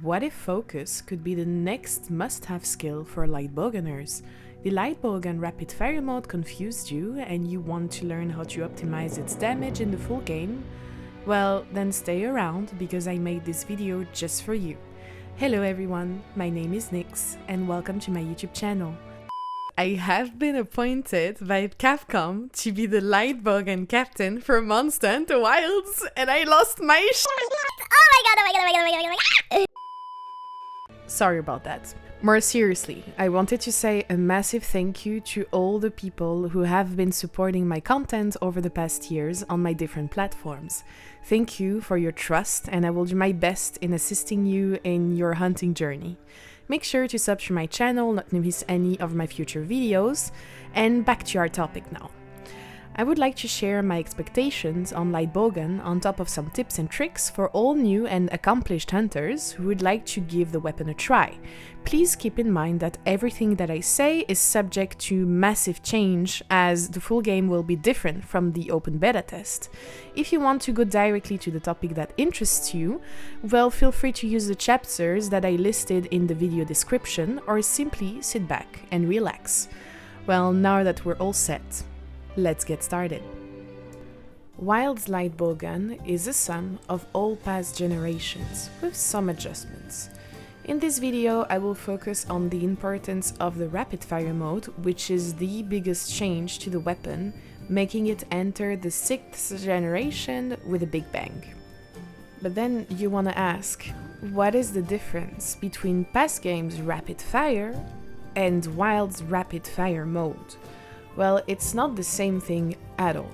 What if focus could be the next must-have skill for Lightbowgunners? The Lightbowgun rapid fire mode confused you and you want to learn how to optimize its damage in the full game? Well, then stay around because I made this video just for you. Hello everyone, my name is Nyx and welcome to my YouTube channel. I have been appointed by Capcom to be the Lightbowgun captain for Monster Hunter Wilds and I lost my Sorry about that. More seriously, I wanted to say a massive thank you to all the people who have been supporting my content over the past years on my different platforms. Thank you for your trust and I will do my best in assisting you in your hunting journey. Make sure to sub to my channel not to miss any of my future videos, and back to our topic now. I would like to share my expectations on Lightbowgun on top of some tips and tricks for all new and accomplished hunters who would like to give the weapon a try. Please keep in mind that everything that I say is subject to massive change as the full game will be different from the open beta test. If you want to go directly to the topic that interests you, well, feel free to use the chapters that I listed in the video description or simply sit back and relax. Well, now that we're all set, let's get started. Wild's Lightbowgun is a sum of all past generations, with some adjustments. In this video, I will focus on the importance of the rapid fire mode, which is the biggest change to the weapon, making it enter the 6th generation with a big bang. But then you wanna ask, what is the difference between past games' rapid fire and Wild's rapid fire mode? Well, it's not the same thing at all.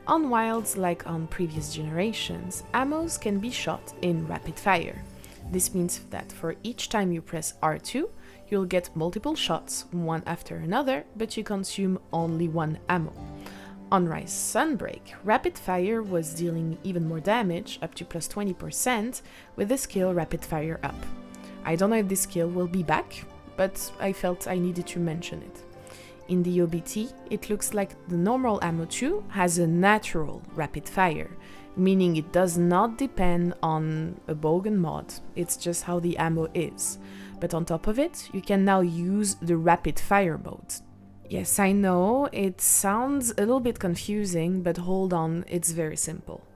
On Wilds, like on previous generations, ammos can be shot in rapid fire. This means that for each time you press R2, you'll get multiple shots, one after another, but you consume only one ammo. On Rise Sunbreak, rapid fire was dealing even more damage, up to plus 20%, with the skill Rapid Fire Up. I don't know if this skill will be back, but I felt I needed to mention it. In the OBT, it looks like the normal ammo 2 has a natural rapid fire, meaning it does not depend on a Bowgun mod, it's just how the ammo is. But on top of it, you can now use the rapid fire mode. Yes, I know, it sounds a little bit confusing, but hold on, it's very simple.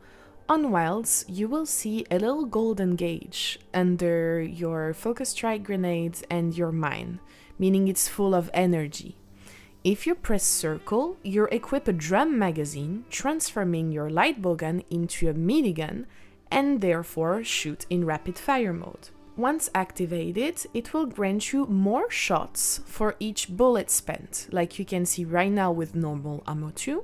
On Wilds, you will see a little golden gauge under your focus strike grenades and your mine, meaning it's full of energy. If you press circle, you equip a drum magazine, transforming your Lightbowgun into a minigun and therefore shoot in rapid fire mode. Once activated, it will grant you more shots for each bullet spent, like you can see right now with normal ammo 2.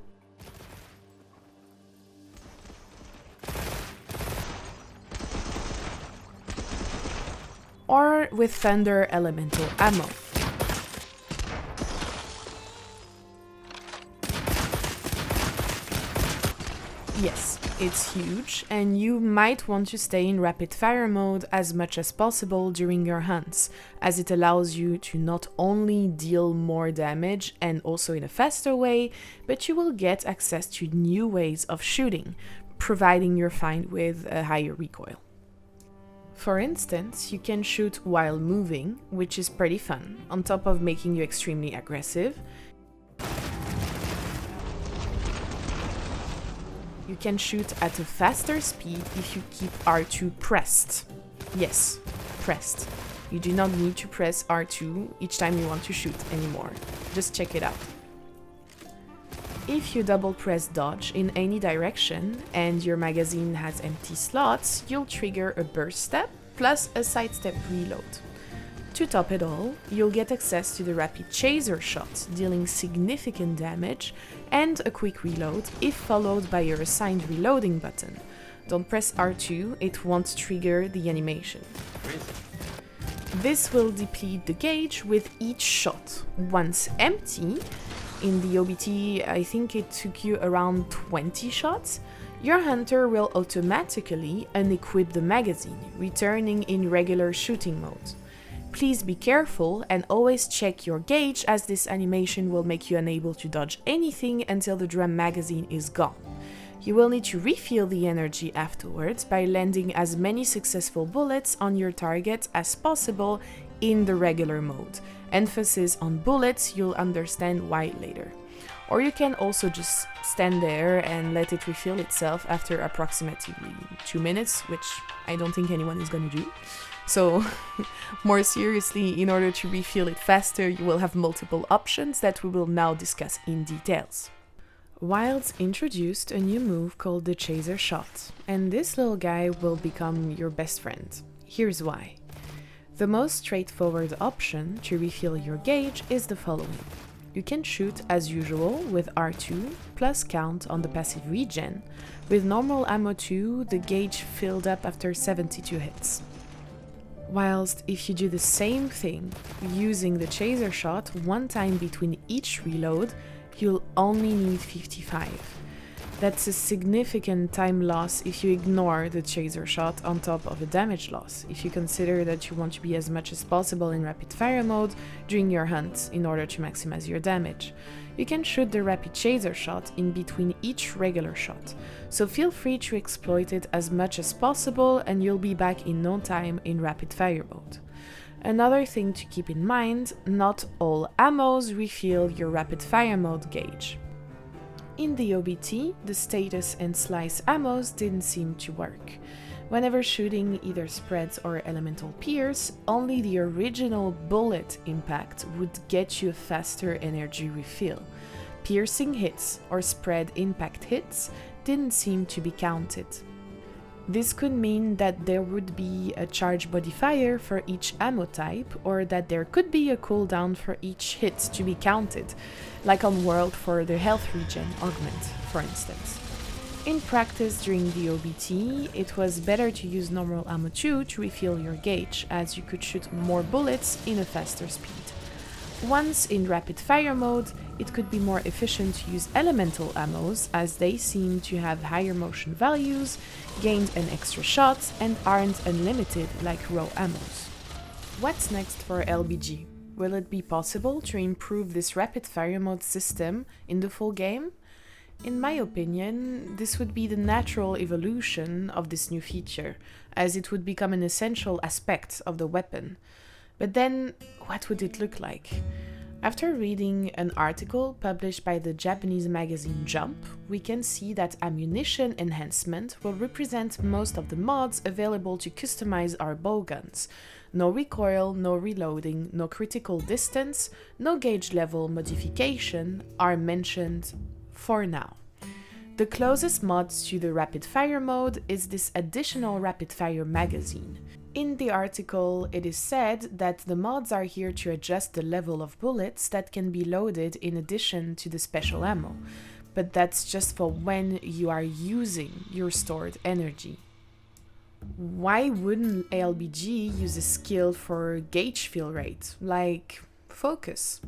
Or with Thunder Elemental ammo. Yes, it's huge, and you might want to stay in rapid fire mode as much as possible during your hunts, as it allows you to not only deal more damage and also in a faster way, but you will get access to new ways of shooting, providing you're fine with a higher recoil. For instance, you can shoot while moving, which is pretty fun, on top of making you extremely aggressive. You can shoot at a faster speed if you keep R2 pressed. Yes, pressed. You do not need to press R2 each time you want to shoot anymore. Just check it out. If you double press dodge in any direction and your magazine has empty slots, you'll trigger a burst step plus a sidestep reload. To top it all, you'll get access to the rapid chaser shot, dealing significant damage, and a quick reload if followed by your assigned reloading button. Don't press R2, it won't trigger the animation. This will deplete the gauge with each shot. Once empty, in the OBT I think it took you around 20 shots, your hunter will automatically unequip the magazine, returning in regular shooting mode. Please be careful and always check your gauge, as this animation will make you unable to dodge anything until the drum magazine is gone. You will need to refill the energy afterwards by landing as many successful bullets on your target as possible in the regular mode. Emphasis on bullets, you'll understand why later. Or you can also just stand there and let it refill itself after approximately 2 minutes, which I don't think anyone is going to do. So, more seriously, in order to refill it faster, you will have multiple options that we will now discuss in details. Wilds introduced a new move called the Chaser Shot, and this little guy will become your best friend. Here's why. The most straightforward option to refill your gauge is the following. You can shoot as usual with R2 plus count on the passive regen. With normal ammo 2, the gauge filled up after 72 hits. Whilst if you do the same thing using the Chaser Shot one time between each reload, you'll only need 55. That's a significant time loss if you ignore the Chaser Shot on top of a damage loss, if you consider that you want to be as much as possible in rapid fire mode during your hunt in order to maximize your damage. You can shoot the rapid Chaser Shot in between each regular shot, so feel free to exploit it as much as possible and you'll be back in no time in rapid fire mode. Another thing to keep in mind, not all ammos refill your rapid fire mode gauge. In the OBT, the status and slice ammos didn't seem to work. Whenever shooting either spreads or elemental pierce, only the original bullet impact would get you a faster energy refill. Piercing hits or spread impact hits didn't seem to be counted. This could mean that there would be a charge modifier for each ammo type, or that there could be a cooldown for each hit to be counted, like on World for the health regen augment, for instance. In practice during the OBT, it was better to use normal ammo 2 to refill your gauge, as you could shoot more bullets in a faster speed. Once in rapid fire mode, it could be more efficient to use elemental ammos, as they seem to have higher motion values, gained an extra shot, and aren't unlimited like raw ammos. What's next for LBG? Will it be possible to improve this rapid fire mode system in the full game? In my opinion, this would be the natural evolution of this new feature, as it would become an essential aspect of the weapon. But then, what would it look like? After reading an article published by the Japanese magazine Jump, we can see that ammunition enhancement will represent most of the mods available to customize our bowguns. No recoil, no reloading, no critical distance, no gauge level modification are mentioned for now. The closest mods to the rapid fire mode is this additional rapid fire magazine. In the article, it is said that the mods are here to adjust the level of bullets that can be loaded in addition to the special ammo, but that's just for when you are using your stored energy. Why wouldn't ALBG use a skill for gauge fill rate, like focus?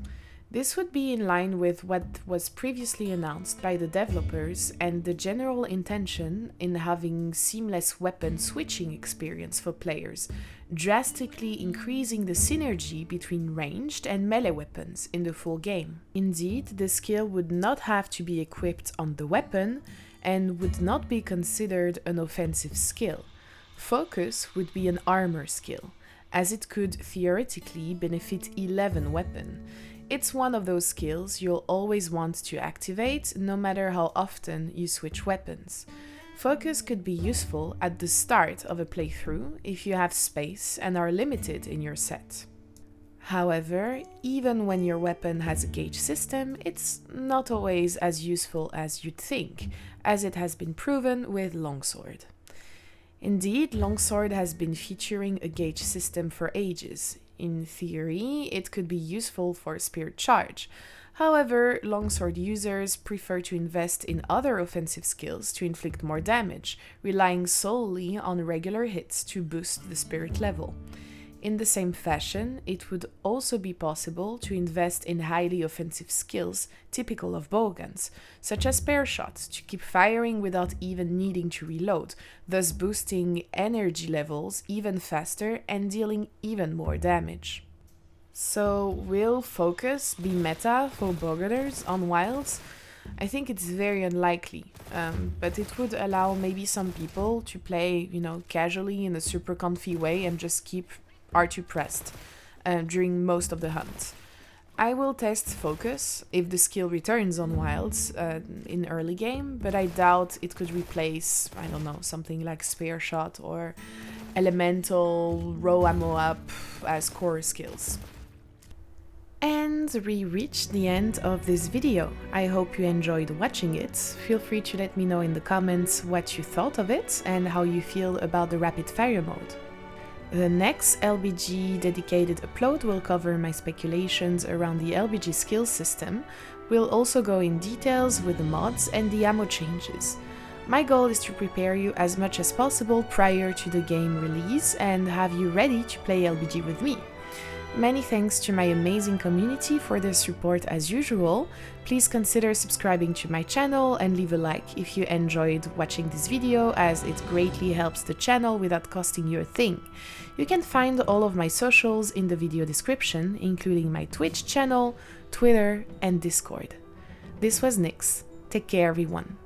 This would be in line with what was previously announced by the developers and the general intention in having seamless weapon switching experience for players, drastically increasing the synergy between ranged and melee weapons in the full game. Indeed, the skill would not have to be equipped on the weapon and would not be considered an offensive skill. Focus would be an armor skill, as it could theoretically benefit 11 weapons. It's one of those skills you'll always want to activate, no matter how often you switch weapons. Focus could be useful at the start of a playthrough if you have space and are limited in your set. However, even when your weapon has a gauge system, it's not always as useful as you'd think, as it has been proven with Longsword. Indeed, Longsword has been featuring a gauge system for ages. In theory, it could be useful for Spirit Charge. However, Longsword users prefer to invest in other offensive skills to inflict more damage, relying solely on regular hits to boost the spirit level. In the same fashion, it would also be possible to invest in highly offensive skills typical of bowguns, such as spare shots, to keep firing without even needing to reload, thus boosting energy levels even faster and dealing even more damage. So, will focus be meta for bowgunners on wilds? I think it's very unlikely, but it would allow maybe some people to play, casually in a super comfy way and just keep R2 pressed during most of the hunt. I will test Focus if the skill returns on Wilds in early game, but I doubt it could replace, I don't know, something like Spear Shot or Elemental, Row Ammo Up as core skills. And we reached the end of this video. I hope you enjoyed watching it. Feel free to let me know in the comments what you thought of it and how you feel about the rapid fire mode. The next LBG dedicated upload will cover my speculations around the LBG skill system. We'll also go in details with the mods and the ammo changes. My goal is to prepare you as much as possible prior to the game release and have you ready to play LBG with me. Many thanks to my amazing community for their support as usual. Please consider subscribing to my channel and leave a like if you enjoyed watching this video, as it greatly helps the channel without costing you a thing. You can find all of my socials in the video description, including my Twitch channel, Twitter and Discord. This was Nyx. Take care everyone.